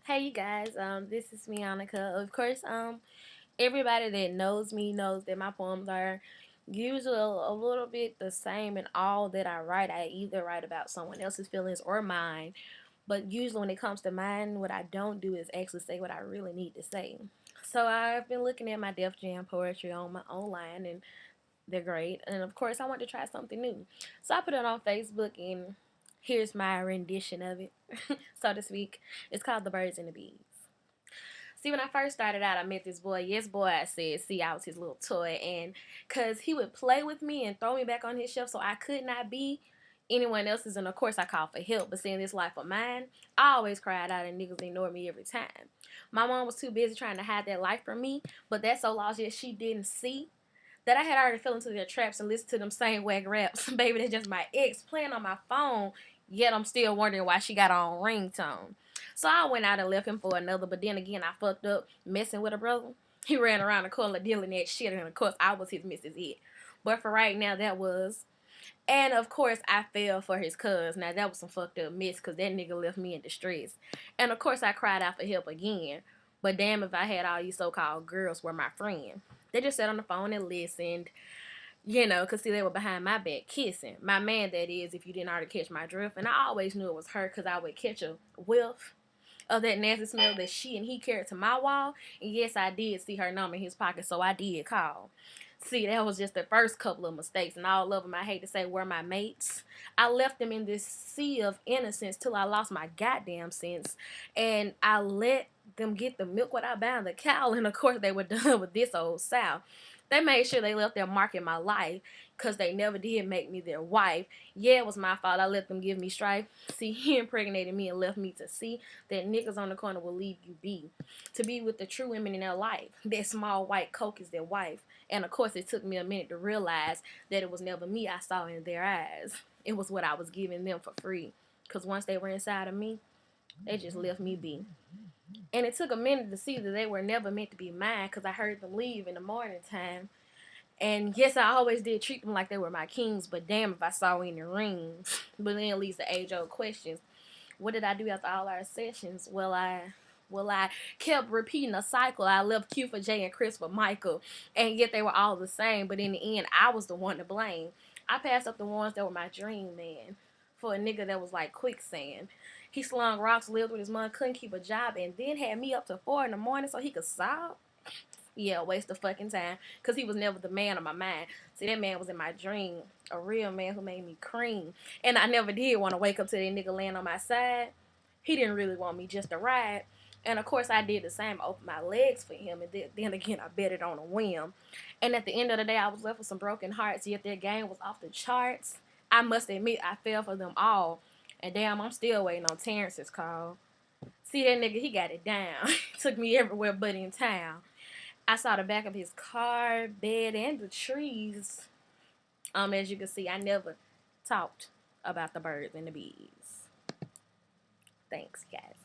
Hey you guys, this is Mianica. Of course, everybody that knows me knows that my poems are usually a little bit the same in all that I write. I either write about someone else's feelings or mine, but usually when it comes to mine, what I don't do is actually say what I really need to say. So I've been looking at my Def Jam poetry on my online, and they're great. And of course, I want to try something new, so I put it on Facebook, and here's my rendition of it, so to speak. It's called "The Birds and the Bees." See, when I first started out, I met this boy. Yes, boy, I said, see, I was his little toy. And because he would play with me and throw me back on his shelf so I could not be anyone else's. And of course, I called for help. But seeing this life of mine, I always cried out and niggas ignored me every time. My mom was too busy trying to hide that life from me. But that's so lost yet she didn't see that I had already fell into their traps and listened to them same whack raps. Baby, that's just my ex playing on my phone. Yet I'm still wondering why she got her own ringtone. So I went out and left him for another, but then again, I fucked up messing with a brother. He ran around the corner dealing that shit, and of course, I was his Mrs. It. But for right now, that was. And of course, I fell for his cuz. Now, that was some fucked up mess, because that nigga left me in distress. And of course, I cried out for help again. But damn if I had all these so-called girls were my friend. They just sat on the phone and listened. Because see, they were behind my back kissing. My man, that is, if you didn't already catch my drift. And I always knew it was her because I would catch a whiff of that nasty smell that she and he carried to my wall. And yes, I did see her number in his pocket, so I did call. See, that was just the first couple of mistakes, and all of them, I hate to say, were my mates. I left them in this sea of innocence till I lost my goddamn sense, and I let them get the milk without buying the cow, and of course they were done with this old sow. They made sure they left their mark in my life because they never did make me their wife. Yeah, it was my fault. I let them give me strife. See, he impregnated me and left me to see that niggas on the corner will leave you be. To be with the true women in their life. That small white coke is their wife. And of course, it took me a minute to realize that it was never me I saw in their eyes. It was what I was giving them for free. Because once they were inside of me, they just left me be. And it took a minute to see that they were never meant to be mine because I heard them leave in the morning time. And yes, I always did treat them like they were my kings, but damn if I saw any rings. But then leads to age-old questions. What did I do after all our sessions? I kept repeating a cycle. I left Q for Jay and Chris for Michael, and yet they were all the same. But in the end, I was the one to blame. I passed up the ones that were my dream man for a nigga that was like quicksand. He slung rocks, lived with his mom, couldn't keep a job, and then had me up to 4 in the morning so he could sob. Yeah, waste of fucking time. Because he was never the man of my mind. See, that man was in my dream. A real man who made me cream. And I never did want to wake up to that nigga laying on my side. He didn't really want me just to ride. And of course, I did the same. Opened my legs for him. And then again, I bet it on a whim. And at the end of the day, I was left with some broken hearts. Yet that game was off the charts. I must admit, I fell for them all. And damn, I'm still waiting on Terrence's call. See, that nigga, he got it down. Took me everywhere but in town. I saw the back of his car, bed, and the trees. As you can see, I never talked about the birds and the bees. Thanks, guys.